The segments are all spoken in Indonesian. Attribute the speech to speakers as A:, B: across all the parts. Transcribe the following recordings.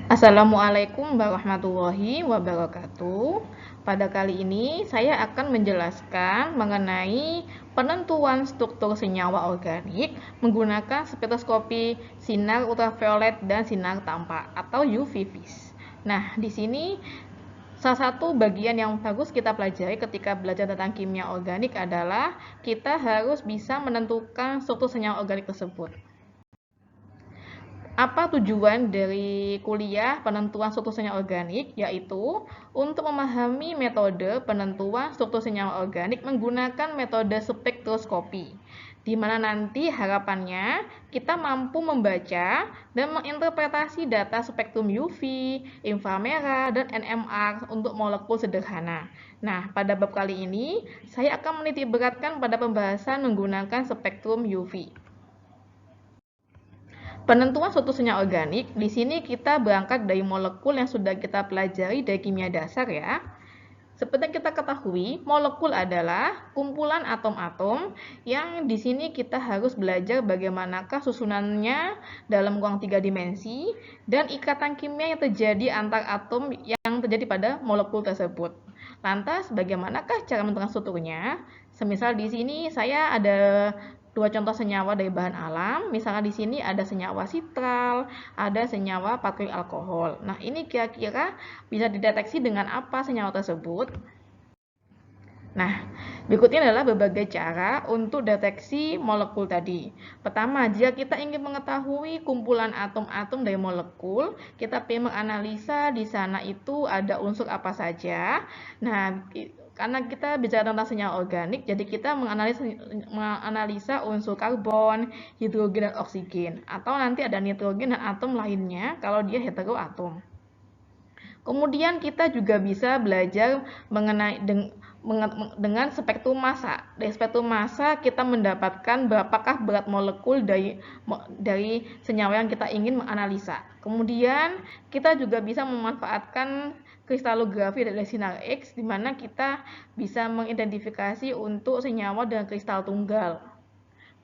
A: Assalamualaikum warahmatullahi wabarakatuh. Pada kali ini saya akan menjelaskan mengenai penentuan struktur senyawa organik menggunakan spektroskopi sinar ultraviolet dan sinar tampak atau UV-Vis. Nah, di sini salah satu bagian yang bagus kita pelajari ketika belajar tentang kimia organik adalah kita harus bisa menentukan struktur senyawa organik tersebut. Apa tujuan dari kuliah penentuan struktur senyawa organik? Yaitu untuk memahami metode penentuan struktur senyawa organik menggunakan metode spektroskopi, di mana nanti harapannya kita mampu membaca dan menginterpretasi data spektrum UV, inframerah, dan NMR untuk molekul sederhana. Nah, pada bab kali ini saya akan menitik beratkan pada pembahasan menggunakan spektrum UV. Penentuan struktur senyawa organik, di sini kita berangkat dari molekul yang sudah kita pelajari dari kimia dasar ya. Seperti yang kita ketahui, molekul adalah kumpulan atom-atom yang di sini kita harus belajar bagaimanakah susunannya dalam ruang 3 dimensi dan ikatan kimia yang terjadi antar atom yang terjadi pada molekul tersebut. Lantas, bagaimanakah cara menentukan strukturnya? Semisal di sini saya ada dua contoh senyawa dari bahan alam. Misalnya di sini ada senyawa sitral, ada senyawa patril alkohol. Nah, ini kira-kira bisa dideteksi dengan apa senyawa tersebut? Nah, berikutnya adalah berbagai cara untuk deteksi molekul tadi. Pertama, jika kita ingin mengetahui kumpulan atom-atom dari molekul, kita perlu menganalisa di sana itu ada unsur apa saja. Nah, karena kita bicara tentang senyawa organik, jadi kita menganalisa unsur karbon, hidrogen, dan oksigen. Atau nanti ada nitrogen dan atom lainnya kalau dia heteroatom. Kemudian kita juga bisa belajar mengenai dengan spektrum massa. Dari spektrum massa kita mendapatkan berapakah berat molekul dari senyawa yang kita ingin menganalisa. Kemudian kita juga bisa memanfaatkan kristalografi dari sinar X, di mana kita bisa mengidentifikasi untuk senyawa dengan kristal tunggal.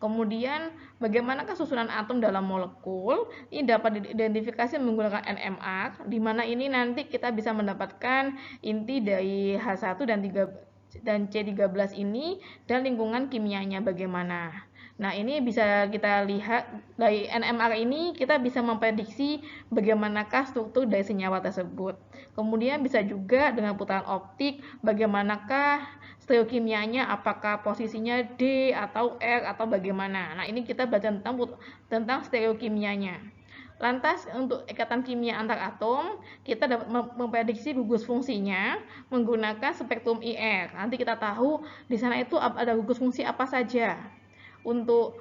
A: Kemudian, bagaimanakah susunan atom dalam molekul? Ini dapat diidentifikasi menggunakan NMR, di mana ini nanti kita bisa mendapatkan inti dari H1 dan C13 ini dan lingkungan kimianya bagaimana. Nah, ini bisa kita lihat dari NMR ini kita bisa memprediksi bagaimanakah struktur dari senyawa tersebut. Kemudian bisa juga dengan putaran optik bagaimanakah stereokimianya, apakah posisinya D atau R atau bagaimana. Nah, ini kita baca tentang stereokimianya. Lantas untuk ikatan kimia antar atom, kita dapat memprediksi gugus fungsinya menggunakan spektrum IR. Nanti kita tahu di sana itu ada gugus fungsi apa saja. Untuk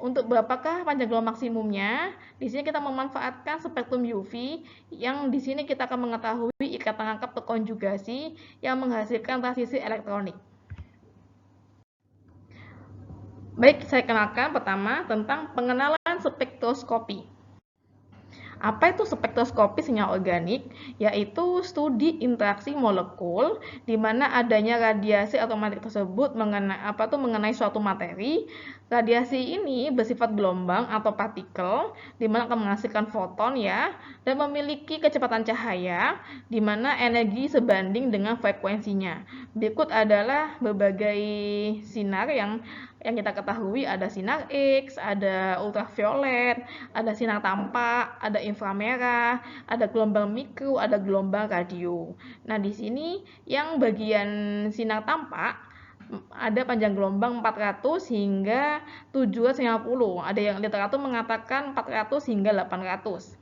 A: berapakah panjang gelombang maksimumnya? Di sini kita memanfaatkan spektrum UV yang di sini kita akan mengetahui ikatan rangkap terkonjugasi yang menghasilkan transisi elektronik. Baik, saya kenalkan pertama tentang pengenalan spektroskopi. Apa itu spektroskopi senyawa organik? Yaitu studi interaksi molekul di mana adanya radiasi otomatik tersebut mengenai suatu materi. Radiasi ini bersifat gelombang atau partikel di mana akan menghasilkan foton ya dan memiliki kecepatan cahaya di mana energi sebanding dengan frekuensinya. Berikut adalah berbagai sinar yang kita ketahui, ada sinar X, ada ultraviolet, ada sinar tampak, ada inframerah, ada gelombang mikro, ada gelombang radio. Nah, di sini yang bagian sinar tampak ada panjang gelombang 400 hingga 750. Ada yang literatur mengatakan 400 hingga 800.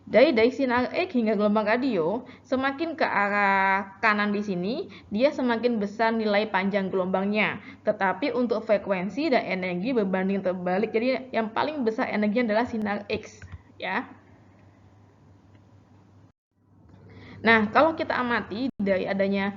A: Dari sinar X hingga gelombang radio, semakin ke arah kanan di sini, dia semakin besar nilai panjang gelombangnya. Tetapi untuk frekuensi dan energi berbanding terbalik. Jadi yang paling besar energinya adalah sinar X, ya. Nah, kalau kita amati dari adanya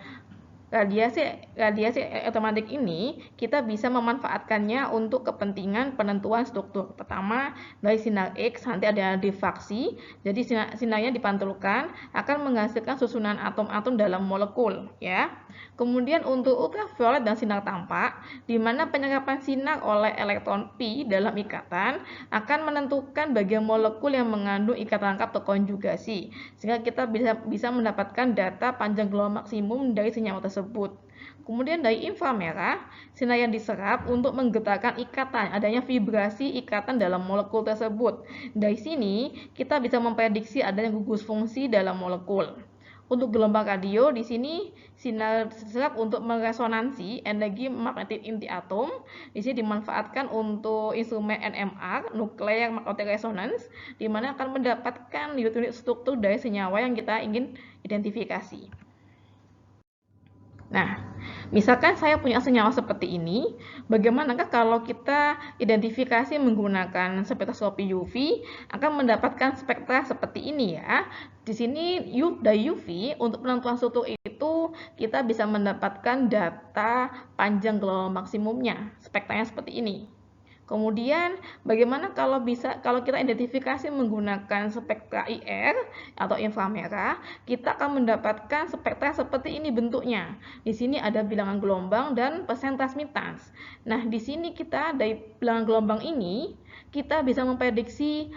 A: radiasi elektromagnetik ini kita bisa memanfaatkannya untuk kepentingan penentuan struktur. Pertama, dari sinar X nanti ada diffraksi, jadi sinarnya dipantulkan akan menghasilkan susunan atom-atom dalam molekul, ya. Kemudian untuk ultraviolet dan sinar tampak, di mana penyerapan sinar oleh elektron pi dalam ikatan akan menentukan bagian molekul yang mengandung ikatan lengkap atau konjugasi, sehingga kita bisa mendapatkan data panjang gelombang maksimum dari senyawa tersebut. Kemudian dari inframerah, sinar yang diserap untuk menggetarkan ikatan, adanya vibrasi ikatan dalam molekul tersebut. Dari sini, kita bisa memprediksi adanya gugus fungsi dalam molekul. Untuk gelombang radio, di sini sinar diserap untuk meresonansi energi magnetik inti atom. Di sini dimanfaatkan untuk instrumen NMR, Nuclear Magnetic Resonance, di mana akan mendapatkan unit struktur dari senyawa yang kita ingin identifikasi. Nah, misalkan saya punya senyawa seperti ini, bagaimanakah kalau kita identifikasi menggunakan spektroskopi UV akan mendapatkan spektra seperti ini, ya. Di sini dari UV untuk penentuan struktur itu kita bisa mendapatkan data panjang gelombang maksimumnya, spektranya seperti ini. Kemudian bagaimana kalau kita identifikasi menggunakan spektra IR atau inframerah, kita akan mendapatkan spektra seperti ini bentuknya. Di sini ada bilangan gelombang dan persen transmitans. Nah, di sini kita dari bilangan gelombang ini kita bisa memprediksi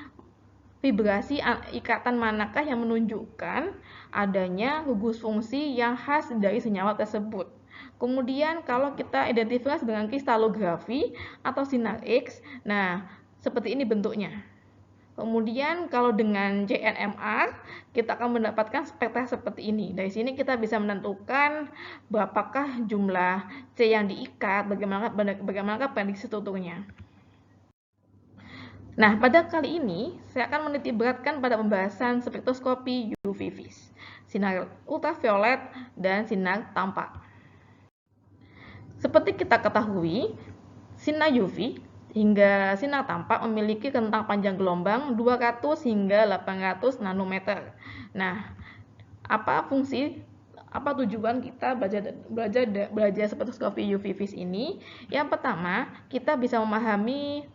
A: vibrasi ikatan manakah yang menunjukkan adanya gugus fungsi yang khas dari senyawa tersebut. Kemudian kalau kita identifikasi dengan kristalografi atau sinar X, nah seperti ini bentuknya. Kemudian kalau dengan JNMR, kita akan mendapatkan spektra seperti ini. Dari sini kita bisa menentukan berapakah jumlah C yang diikat, bagaimana prediksi strukturnya. Nah, pada kali ini saya akan menitik beratkan pada pembahasan spektroskopi UV vis, sinar ultraviolet dan sinar tampak. Seperti kita ketahui, sinar UV hingga sinar tampak memiliki rentang panjang gelombang 200 hingga 800 nanometer. Nah, apa tujuan kita belajar spektroskopi UV vis ini? Yang pertama, kita bisa memahami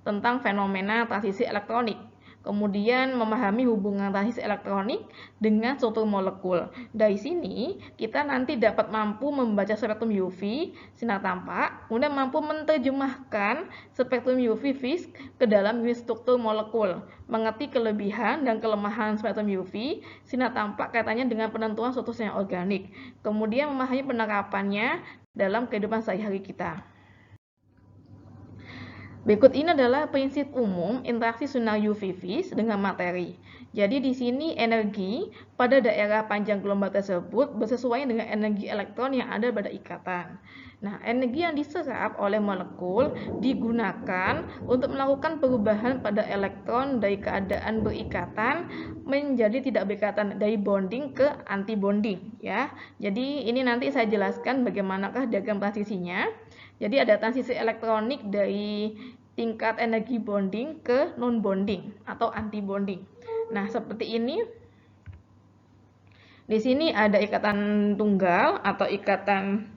A: tentang fenomena transisi elektronik. Kemudian memahami hubungan transisi elektronik dengan struktur molekul. Dari sini kita nanti dapat mampu membaca spektrum UV sinar tampak, kemudian mampu menerjemahkan spektrum UV vis ke dalam unit struktur molekul, mengerti kelebihan dan kelemahan spektrum UV sinar tampak kaitannya dengan penentuan struktur senyawa organik, kemudian memahami penerapannya dalam kehidupan sehari-hari kita. Berikut ini adalah prinsip umum interaksi sinar UV vis dengan materi. Jadi di sini energi pada daerah panjang gelombang tersebut bersesuaian dengan energi elektron yang ada pada ikatan. Nah, energi yang diserap oleh molekul digunakan untuk melakukan perubahan pada elektron dari keadaan berikatan menjadi tidak berikatan, dari bonding ke anti bonding, ya. Jadi ini nanti saya jelaskan bagaimanakah diagram transisinya. Jadi ada transisi elektronik dari tingkat energi bonding ke non bonding atau anti bonding. Nah, seperti ini. Di sini ada ikatan tunggal atau ikatan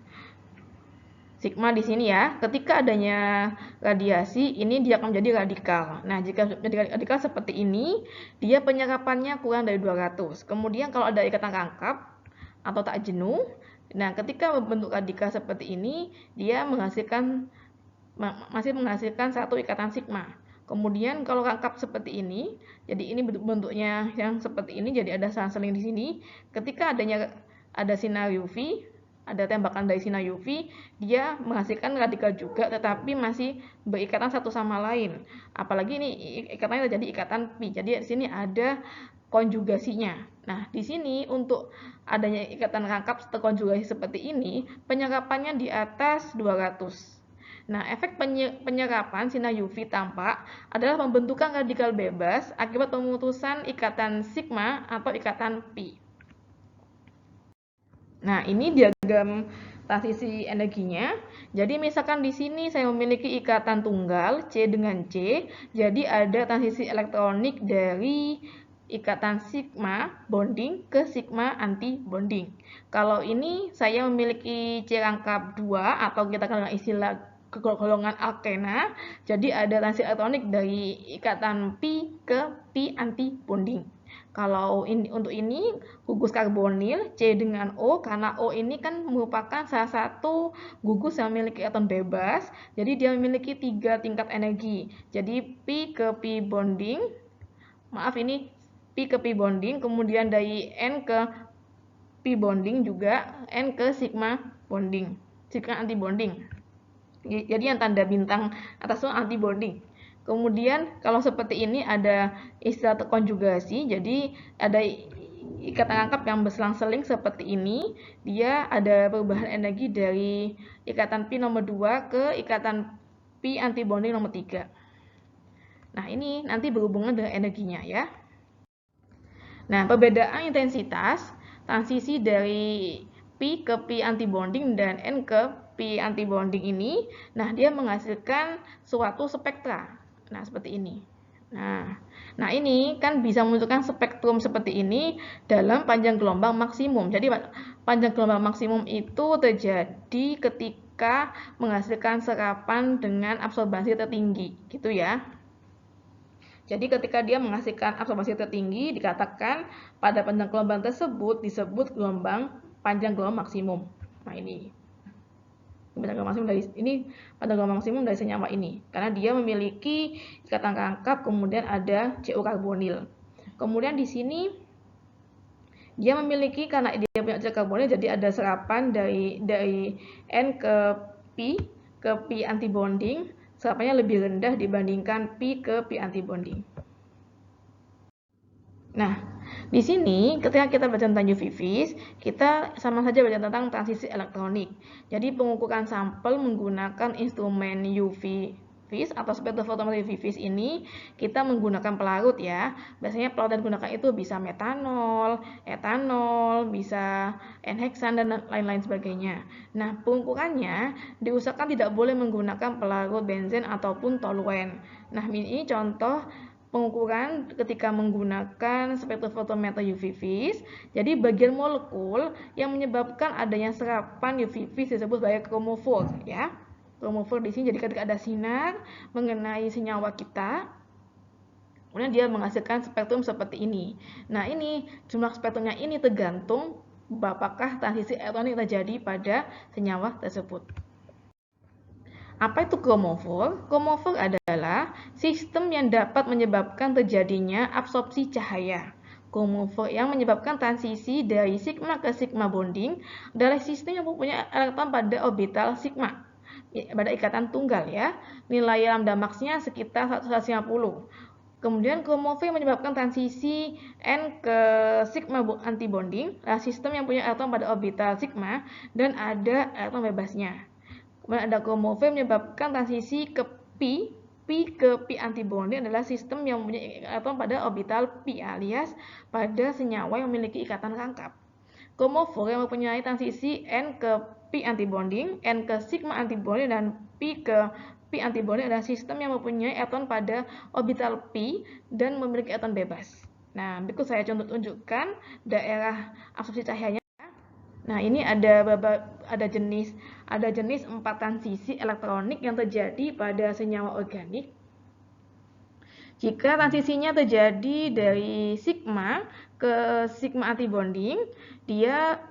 A: sigma di sini, ya. Ketika adanya radiasi, ini dia akan menjadi radikal. Nah, jika menjadi radikal seperti ini, dia penyerapannya kurang dari 200. Kemudian kalau ada ikatan rangkap atau tak jenuh, nah, ketika membentuk radikal seperti ini, dia masih menghasilkan satu ikatan sigma. Kemudian kalau rangkap seperti ini, jadi ini bentuknya yang seperti ini, jadi ada selang-seling di sini. Ketika ada sinar UV, ada tembakan dari sinar UV, dia menghasilkan radikal juga, tetapi masih berikatan satu sama lain. Apalagi ini ikatannya terjadi ikatan pi. Jadi di sini ada konjugasinya. Nah, di sini untuk adanya ikatan rangkap terkonjugasi seperti ini, penyerapannya di atas 200. Nah, efek penyerapan sinar UV tampak adalah pembentukan radikal bebas akibat pemutusan ikatan sigma atau ikatan pi. Nah, ini diagram transisi energinya. Jadi misalkan di sini saya memiliki ikatan tunggal C dengan C, jadi ada transisi elektronik dari ikatan sigma bonding ke sigma anti bonding. Kalau ini saya memiliki C rangkap 2 atau kita kenal istilah golongan alkena, jadi ada transit elektronik dari ikatan pi ke pi anti bonding. Kalau untuk ini gugus karbonil C dengan O, karena O ini kan merupakan salah satu gugus yang memiliki elektron bebas, jadi dia memiliki 3 tingkat energi. Jadi pi ke pi bonding, maaf ini pi ke pi bonding, kemudian dari N ke pi bonding juga N ke sigma bonding, sigma anti bonding. Jadi yang tanda bintang atas itu anti bonding. Kemudian kalau seperti ini ada istilah konjugasi, jadi ada ikatan rangkap yang berselang-seling seperti ini, dia ada perubahan energi dari ikatan pi nomor 2 ke ikatan pi anti bonding nomor 3. Nah, ini nanti berhubungan dengan energinya ya. Nah, perbedaan intensitas transisi dari pi ke pi anti bonding dan N ke pi anti bonding ini, nah dia menghasilkan suatu spektra. Nah, seperti ini. Nah ini kan bisa menunjukkan spektrum seperti ini dalam panjang gelombang maksimum. Jadi panjang gelombang maksimum itu terjadi ketika menghasilkan serapan dengan absorbasi tertinggi, gitu ya. Jadi ketika dia menghasilkan absorbasi tertinggi, dikatakan pada panjang gelombang tersebut disebut panjang gelombang maksimum. Nah ini panjang gelombang maksimum dari senyawa ini, karena dia memiliki ikatan rangkap, kemudian ada CU karbonil. Kemudian di sini dia memiliki, karena dia punya CU karbonil, jadi ada serapan dari N ke pi anti bonding, serapannya lebih rendah dibandingkan pi ke pi anti bonding. Nah, di sini ketika kita belajar tentang UV phase, kita sama saja belajar tentang transisi elektronik. Jadi pengukuran sampel menggunakan instrumen UV phase atau spektrofotometer UV phase ini kita menggunakan pelarut ya. Biasanya pelarut yang digunakan itu bisa metanol, etanol, bisa N-heksan dan lain-lain sebagainya. Nah, pengukurannya diusahakan tidak boleh menggunakan pelarut benzen ataupun toluen. Nah, ini contoh pengukuran ketika menggunakan spektrofotometer UV phase. Jadi bagian molekul yang menyebabkan adanya serapan UV phase disebut sebagai kromofor ya. Kromofor di sini jadi ketika ada sinar mengenai senyawa kita, kemudian dia menghasilkan spektrum seperti ini. Nah, ini jumlah spektrumnya ini tergantung apakah transisi elektronik terjadi pada senyawa tersebut. Apa itu kromofor? Kromofor adalah sistem yang dapat menyebabkan terjadinya absorpsi cahaya. Kromofor yang menyebabkan transisi dari sigma ke sigma bonding adalah sistem yang mempunyai elektron pada orbital sigma, pada ikatan tunggal ya. Nilai lambda max-nya sekitar 150. Kemudian kromofor yang menyebabkan transisi N ke sigma anti bonding adalah sistem yang punya elektron pada orbital sigma dan ada elektron bebasnya. Kemudian ada kromofor menyebabkan transisi ke pi ke pi anti bonding adalah sistem yang mempunyai elektron pada orbital pi alias pada senyawa yang memiliki ikatan rangkap. Kromofor yang mempunyai transisi N ke pi anti bonding, N ke sigma anti bonding dan pi ke pi anti bonding adalah sistem yang mempunyai elektron pada orbital pi dan memiliki elektron bebas. Nah, berikut saya tunjukkan daerah absorpsi cahayanya. Nah, ini ada jenis 4 transisi elektronik yang terjadi pada senyawa organik. Jika transisinya terjadi dari sigma ke sigma anti bonding, dia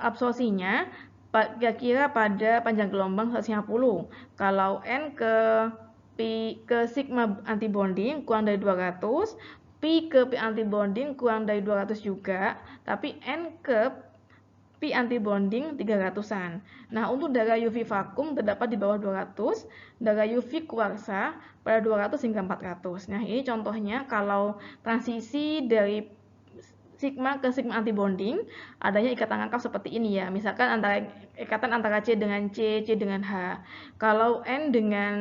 A: absorpsinya kira-kira pada panjang gelombang 150. Kalau N ke sigma anti bonding kurang dari 200, pi ke pi anti bonding kurang dari 200 juga, tapi N ke pi anti bonding 300-an. Nah, untuk darah UV vakum terdapat di bawah 200, darah UV kuarsa pada 200 hingga 400. Nah, ini contohnya kalau transisi dari sigma ke sigma anti bonding, adanya ikatan rangkap seperti ini ya. Misalkan ikatan antara C dengan C, C dengan H. Kalau N dengan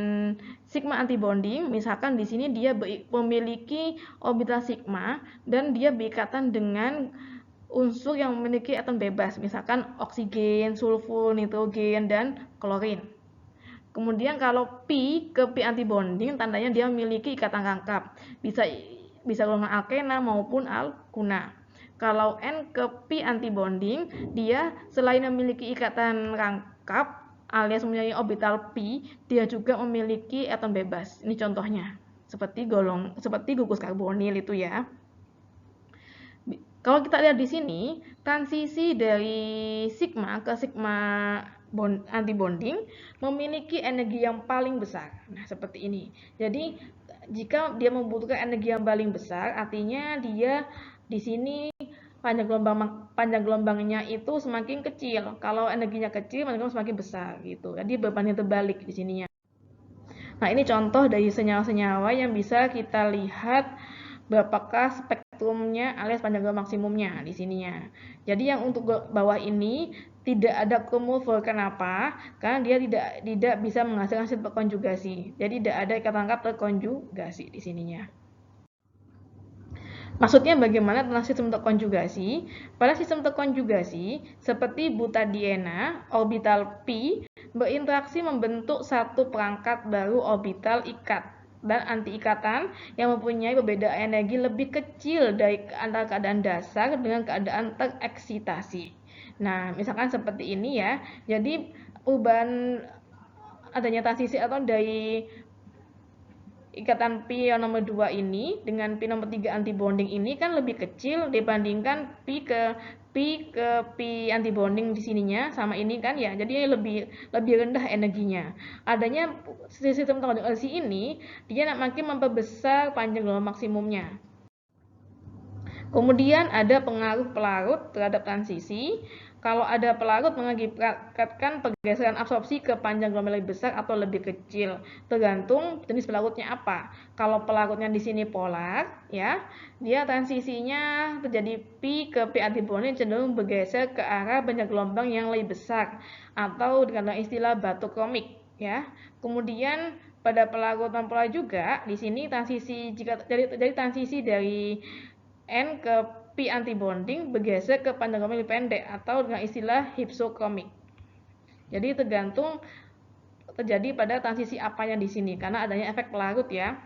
A: sigma anti bonding, misalkan di sini dia memiliki orbital sigma dan dia berikatan dengan unsur yang memiliki atom bebas, misalkan oksigen, sulfur, nitrogen, dan klorin. Kemudian kalau pi ke pi anti bonding, tandanya dia memiliki ikatan rangkap. bisa golongan alkena maupun alkuna. Kalau N ke pi antibonding, dia selain memiliki ikatan rangkap alias mempunyai orbital pi, dia juga memiliki eton bebas. Ini contohnya, seperti gugus karbonil itu ya. Kalau kita lihat di sini, transisi dari sigma ke sigma antibonding memiliki energi yang paling besar. Nah, seperti ini. Jadi, jika dia membutuhkan energi yang paling besar, artinya dia di sini panjang gelombangnya itu semakin kecil. Kalau energinya kecil, panjang gelombang semakin besar gitu. Jadi berbanding terbalik di sininya. Nah, ini contoh dari senyawa-senyawa yang bisa kita lihat berapakah spektrumnya alias panjang gelombang maksimumnya di sininya. Jadi yang untuk bawah ini tidak ada kumulful. Kenapa? Karena dia tidak bisa menghasilkan sistem terkonjugasi. Jadi tidak ada ikatan rangkap terkonjugasi di sininya. Maksudnya bagaimana tentang sistem terkonjugasi? Pada sistem terkonjugasi, seperti butadiena, orbital pi berinteraksi membentuk satu perangkat baru orbital ikat dan anti-ikatan yang mempunyai perbedaan energi lebih kecil dari antara keadaan dasar dengan keadaan tereksitasi. Nah, misalkan seperti ini ya. Jadi perubahan adanya transisi atau dari ikatan pi yang nomor 2 ini dengan pi nomor 3 antibonding ini kan lebih kecil dibandingkan pi ke pi antibonding di sininya sama ini kan ya. Jadi lebih rendah energinya. Adanya sistem terkonjugasi ini dia makin memperbesar panjang gelombang maksimumnya. Kemudian ada pengaruh pelarut terhadap transisi. Kalau ada pelarut mengakibatkan pergeseran absorpsi ke panjang gelombang lebih besar atau lebih kecil, tergantung jenis pelarutnya apa. Kalau pelarutnya di sini polar, ya, dia transisinya terjadi pi ke pi antibonding cenderung bergeser ke arah panjang gelombang yang lebih besar atau dengan istilah batu kromik, ya. Kemudian pada pelarut non polar juga di sini transisi jika terjadi transisi dari N ke pi antibonding bergeser ke panjang gelombang lebih pendek atau dengan istilah hypsochromic. Jadi tergantung terjadi pada transisi apanya di sini karena adanya efek pelarut ya.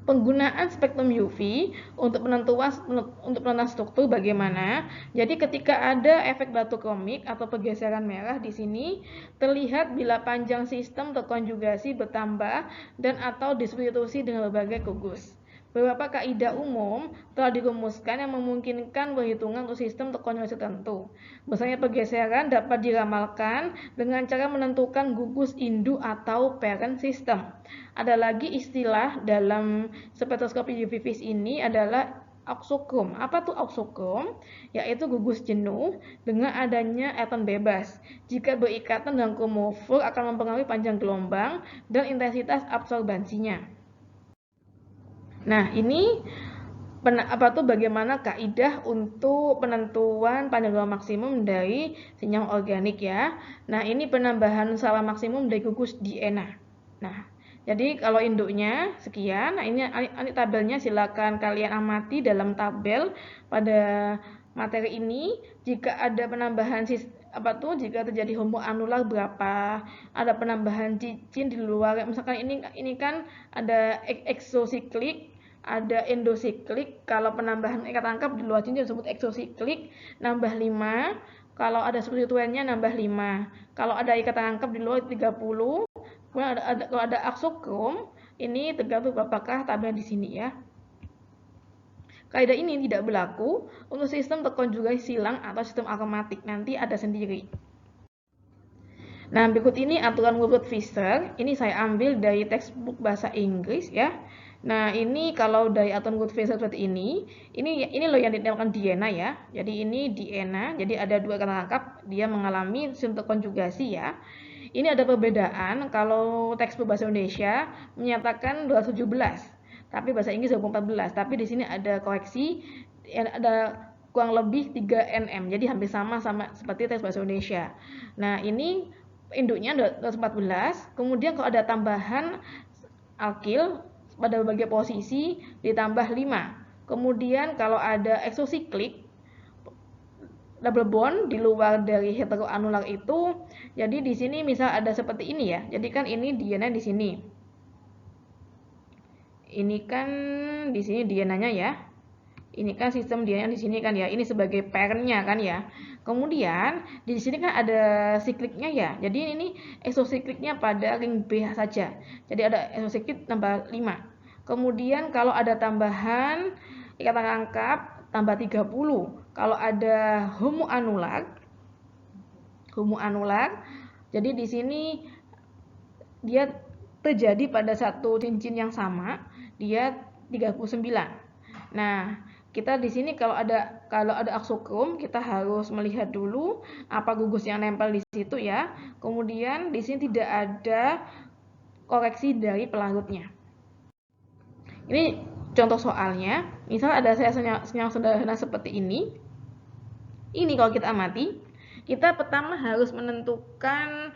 A: Penggunaan spektrum UV untuk penentuan struktur bagaimana? Jadi ketika ada efek batu kromik atau pergeseran merah di sini terlihat bila panjang sistem terkonjugasi bertambah dan atau disubstitusi dengan berbagai gugus. Beberapa kaidah umum telah dirumuskan yang memungkinkan perhitungan untuk sistem terkonjugasi tertentu. Misalnya pergeseran dapat diramalkan dengan cara menentukan gugus induk atau parent system. Ada lagi istilah dalam spektroskopi UV vis ini adalah auxochrom. Apa tuh auxochrom? Yaitu gugus jenuh dengan adanya eton bebas. Jika berikatan dengan kumulfur akan mempengaruhi panjang gelombang dan intensitas absorbansinya. Nah, ini bagaimana kaidah untuk penentuan panjang gelombang maksimum dari senyawa organik ya. Nah, ini penambahan skala maksimum dari gugus DNA. Nah, jadi kalau induknya sekian. Nah, ini tabelnya silakan kalian amati dalam tabel pada materi ini. Jika ada penambahan jika terjadi homo anular berapa, ada penambahan cincin di luar, misalkan ini kan ada exocyclic, ada endosiklik. Kalau penambahan ikat tangkap di luar cincin disebut exosiklik, nambah 5. Kalau ada substituennya nambah 5. Kalau ada ikat tangkap di luar 30. Kalau ada auxochrom, ini tergantung apakah tabel di sini ya. Kaidah ini tidak berlaku untuk sistem terkonjugasi silang atau sistem aromatik. Nanti ada sendiri. Nah, berikut ini aturan Woodward Fisher. Ini saya ambil dari textbook bahasa Inggris ya. Nah, ini kalau dari aturan Woodward Fisher seperti ini loh yang dinamakan diena ya. Jadi ini diena, jadi ada dua kata lengkap, dia mengalami sistem terkonjugasi ya. Ini ada perbedaan kalau textbook bahasa Indonesia menyatakan 217. Tapi bahasa Inggris 2014. Tapi di sini ada koreksi, ada kurang lebih 3 nm. Jadi hampir sama seperti teks bahasa Indonesia. Nah, ini induknya 214. Kemudian kalau ada tambahan alkil pada berbagai posisi ditambah 5. Kemudian kalau ada exocyclic double bond di luar dari heteroanular itu, jadi di sini misal ada seperti ini ya. Jadi kan ini DNA di sini. Ini kan di sini DNA-nya ya. Ini kan sistem DNA di sini kan ya. Ini sebagai parent-nya kan ya. Kemudian di sini kan ada sikliknya ya. Jadi ini isosikliknya pada ring B saja. Jadi ada isosiklik tambah 5. Kemudian kalau ada tambahan ikatan rangkap tambah 30. Kalau ada homoanular, jadi di sini dia terjadi pada satu cincin yang sama, dia 39. Nah, kita di sini kalau ada aksokrom, kita harus melihat dulu apa gugus yang nempel di situ ya. Kemudian di sini tidak ada koreksi dari pelarutnya. Ini contoh soalnya, misal ada senyal sederhana seperti ini. Ini kalau kita amati, kita pertama harus menentukan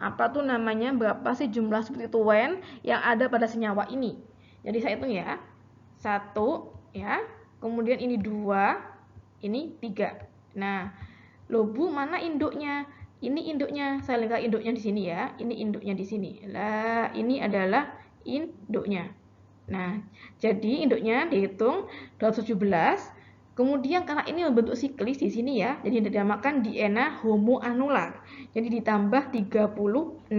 A: apa tuh namanya, berapa sih jumlah substituen yang ada pada senyawa ini. Jadi saya hitung ya, 1 ya, kemudian ini 2, ini 3. Nah, loh Bu, mana induknya? Ini induknya, saya lihat induknya di sini ya, ini induknya di sini. Lah, ini adalah induknya. Nah, jadi induknya dihitung 217. Kemudian karena ini membentuk siklis di sini ya, jadi dinamakan DNA homoanular. Jadi ditambah 36.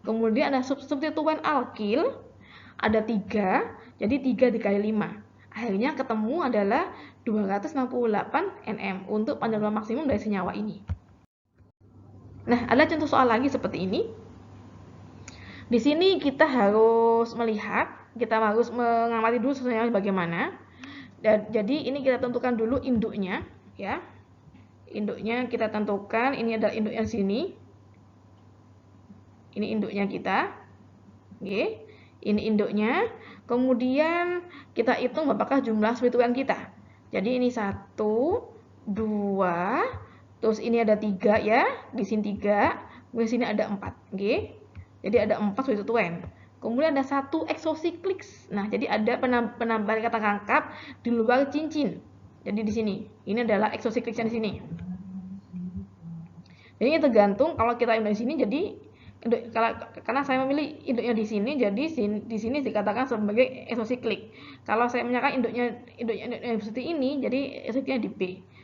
A: Kemudian ada substituen alkil, ada 3, jadi 3 dikali 5. Akhirnya ketemu adalah 268 nm untuk panjang gelombang maksimum dari senyawa ini. Nah, ada contoh soal lagi seperti ini. Di sini kita harus melihat, kita harus mengamati dulu sebenarnya bagaimana. Dan jadi ini kita tentukan dulu induknya ya. Induknya kita tentukan, ini adalah induknya sini. Ini induknya kita. Oke. Ini induknya. Kemudian kita hitung apakah jumlah substituen kita. Jadi ini 1, 2, terus ini ada 3 ya, di sini 3, di sini ada 4. Oke. Jadi ada 4 substituen. Kemudian ada 1 exocyclic. Nah, jadi ada penambahan kata rangkap di luar cincin. Jadi di sini, ini adalah exocyclic di sini. Jadi ini tergantung kalau kita induk di sini, jadi karena saya memilih induknya di sini, jadi di sini dikatakan sebagai exocyclic. Kalau saya menyatakan induknya seperti ini, jadi exocyclicnya di B.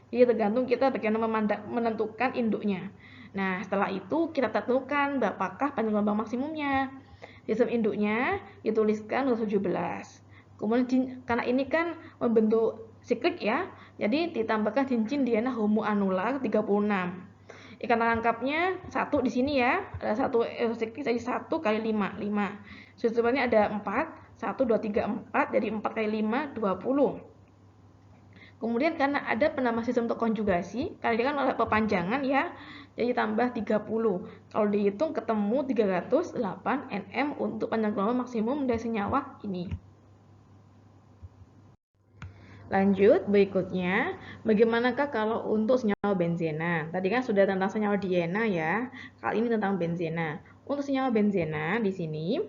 A: Jadi tergantung kita bagaimana menentukan induknya. Nah, setelah itu kita tentukan berapakah panjang gelombang maksimumnya. Sistem induknya dituliskan 217. Kemudian karena ini kan membentuk siklik ya, jadi ditambahkan cincin DNA homoanular 36. Ikatan rangkapnya 1 di sini ya, ada 1 siklik, jadi 1 kali 5, 5. Substituennya ada 4, 1, 2, 3, 4, jadi 4 kali 5, 20. Kemudian karena ada penambah sistem untuk konjugasi, kali ini kan oleh perpanjangan ya, jadi tambah 30. Kalau dihitung ketemu 308 nm untuk panjang gelombang maksimum dari senyawa ini. Lanjut, berikutnya, bagaimanakah kalau untuk senyawa benzena? Tadi kan sudah tentang senyawa diena ya, kali ini tentang benzena. Untuk senyawa benzena di sini,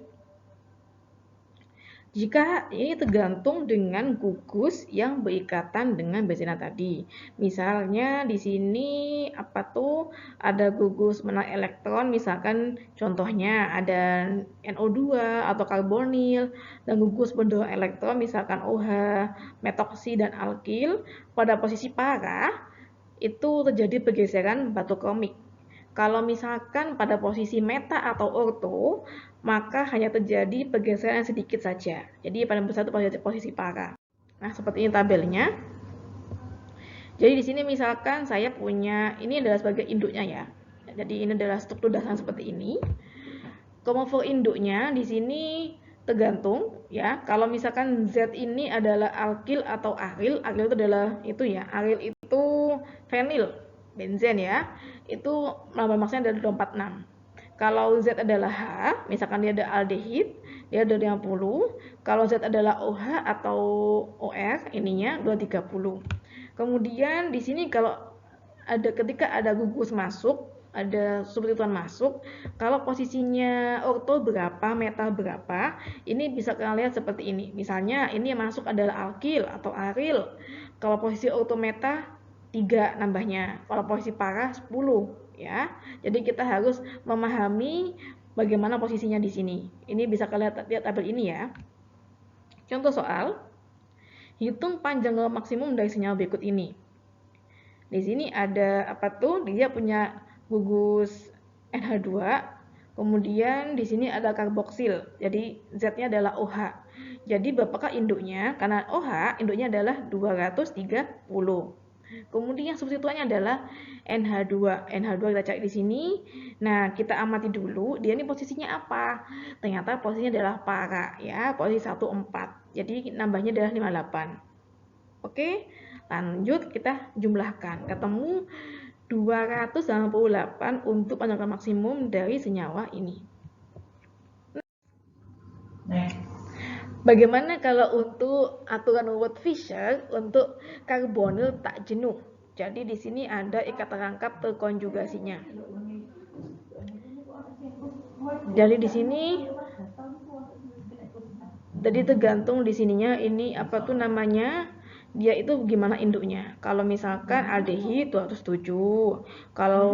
A: jika ini tergantung dengan gugus yang berikatan dengan benzena tadi. Misalnya di sini apa tuh, ada gugus menang elektron, misalkan contohnya ada NO2 atau karbonil, dan gugus pendorong elektron misalkan OH, metoksi dan alkil. Pada posisi para itu terjadi pergeseran batu kromik. Kalau misalkan pada posisi meta atau orto, maka hanya terjadi pergeseran sedikit saja. Jadi paling besar itu pada posisi para. Nah, seperti ini tabelnya. Jadi di sini misalkan saya punya, ini adalah sebagai induknya ya. Jadi ini adalah struktur dasar seperti ini. Kromofor induknya di sini tergantung ya. Kalau misalkan Z ini adalah alkil atau aril itu adalah itu ya. Aril itu fenil, benzen ya. Itu lambang maksnya adalah 246. Kalau Z adalah H, misalkan dia ada aldehid, dia ada 50. Kalau Z adalah OH atau OR, ininya 230. Kemudian di sini kalau ketika ada gugus masuk, ada substituen masuk, kalau posisinya orto berapa, meta berapa, ini bisa kalian lihat seperti ini. Misalnya ini yang masuk adalah alkil atau aril. Kalau posisi orto meta 3 nambahnya, kalau posisi para 10 ya. Jadi kita harus memahami bagaimana posisinya di sini. Ini bisa kalian lihat tabel ini ya. Contoh soal, hitung panjang gamal maksimum dari senyawa berikut ini. Di sini ada apa tuh? Dia punya gugus NH2. Kemudian di sini ada karboksil. Jadi Z-nya adalah OH. Jadi berapakah induknya? Karena OH induknya adalah 230. Kemudian substituannya adalah NH2. NH2 kita cari di sini. Nah, kita amati dulu dia ini posisinya apa. Ternyata posisinya adalah para ya, posisi 14. Jadi nambahnya adalah 58. Oke. Lanjut kita jumlahkan. Ketemu 288 untuk panjang maksimum dari senyawa ini. Bagaimana kalau untuk aturan Wood-Fisher untuk karbonil tak jenuh? Jadi di sini ada ikat terangkap terkonjugasinya. Jadi di sini jadi tergantung di sininya ini apa tuh namanya? Dia itu gimana induknya. Kalau misalkan aldehid 207, kalau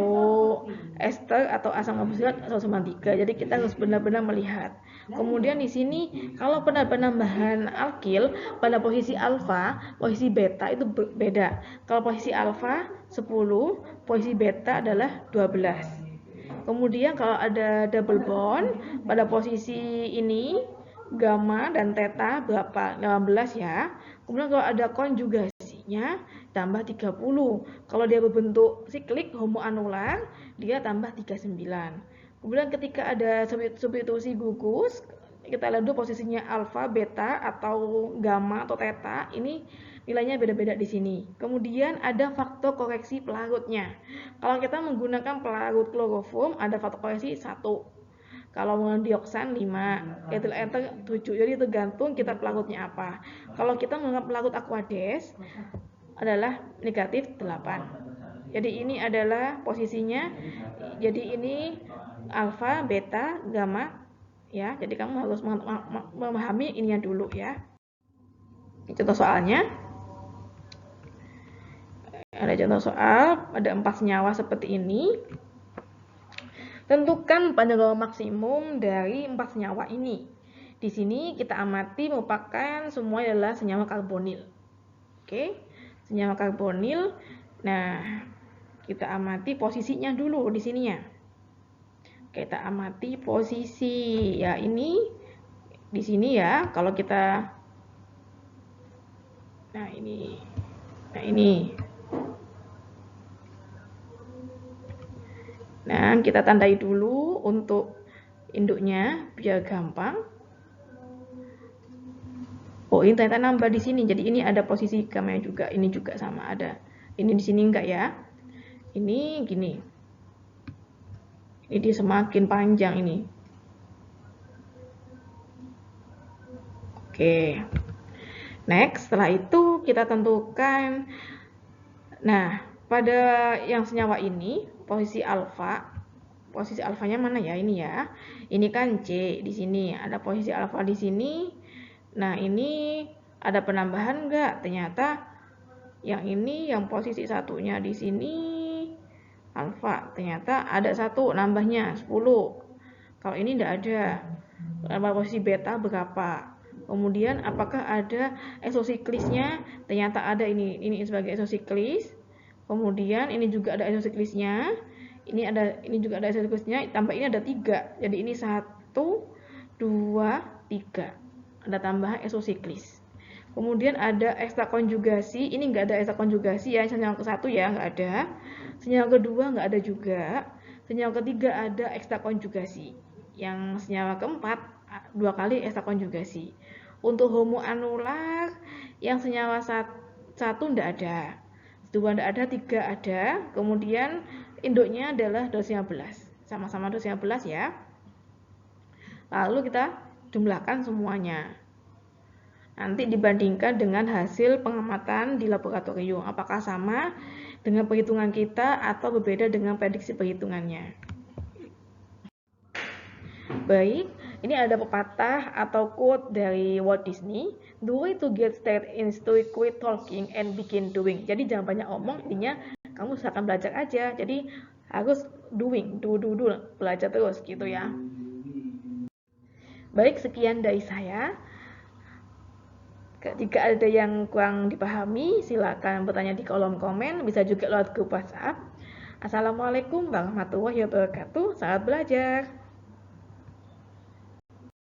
A: ester atau asam karboksilat 193. Jadi kita harus benar-benar melihat. Kemudian di sini kalau pada penambahan alkil pada posisi alfa, posisi beta itu beda. Kalau posisi alfa 10, posisi beta adalah 12. Kemudian kalau ada double bond pada posisi ini gamma dan theta berapa? 18 ya. Kemudian kalau ada konjugasinya tambah 30. Kalau dia berbentuk siklik homoanular, dia tambah 39. Kemudian ketika ada substitusi gugus, kita lihat dulu posisinya alfa, beta atau gamma atau theta, ini nilainya beda-beda di sini. Kemudian ada faktor koreksi pelarutnya. Kalau kita menggunakan pelarut kloroform, ada faktor koreksi 1. Kalau menggunakan dioksan 5, etil ester 7. Jadi tergantung kita pelarutnya apa. Kalau kita menggunakan pelarut aqueous adalah negatif 8. Jadi ini adalah posisinya. Jadi ini alfa, beta, gamma ya. Jadi kamu harus memahami ininya dulu ya. Contoh soalnya. Ada contoh soal, ada 4 senyawa seperti ini. Tentukan panjang gamal maksimum dari 4 senyawa ini. Di sini kita amati merupakan semua adalah senyawa karbonil. Oke, senyawa karbonil. Nah, kita amati posisinya dulu di sininya. Kita amati posisi ya ini di sini ya. Kalau kita nah ini. Nah, kita tandai dulu untuk induknya biar gampang. Oh, ini ternyata nambah di sini. Jadi ini ada posisi gamma juga. Ini juga sama ada. Ini di sini enggak ya? Ini gini. Ini dia semakin panjang ini. Oke. Next, setelah itu kita tentukan. Nah, pada yang senyawa ini posisi alfanya mana ya? Ini ya. Ini kan C di sini. Ada posisi alfa di sini. Nah, ini ada penambahan enggak? Ternyata yang ini yang posisi satunya di sini alfa. Ternyata ada 1 nambahnya 10. Kalau ini enggak ada. Nambah posisi beta berapa? Kemudian apakah ada isosiklisnya? Ternyata ada ini sebagai isosiklis. Kemudian ini juga ada isosiklisnya. Ini juga ada isosiklisnya. Tambah ini ada 3. Jadi ini 1, 2, 3. Ada tambahan isosiklis. Kemudian ada ekstra konjugasi. Ini enggak ada ekstra konjugasi ya. Senyawa ke-1 ya enggak ada. Senyawa kedua enggak ada juga. Senyawa ketiga ada ekstra konjugasi. Yang senyawa keempat 2 kali ekstra konjugasi. Untuk homoanular yang senyawa 1 enggak ada. 2 enggak ada, 3 ada. Kemudian induknya adalah 215. Sama-sama 215 ya. Lalu kita jumlahkan semuanya. Nanti dibandingkan dengan hasil pengamatan di laboratorium. Apakah sama dengan perhitungan kita atau berbeda dengan prediksi perhitungannya. Baik, ini ada pepatah atau quote dari Walt Disney. The way to get started is to quit talking and begin doing. Jadi jangan banyak omong, intinya kamu silakan belajar aja. Jadi harus doing, do, belajar terus gitu ya. Baik, sekian dari saya. Jika ada yang kurang dipahami, silakan bertanya di kolom komen, bisa juga lewat grup WhatsApp. Assalamualaikum warahmatullahi wabarakatuh. Selamat belajar.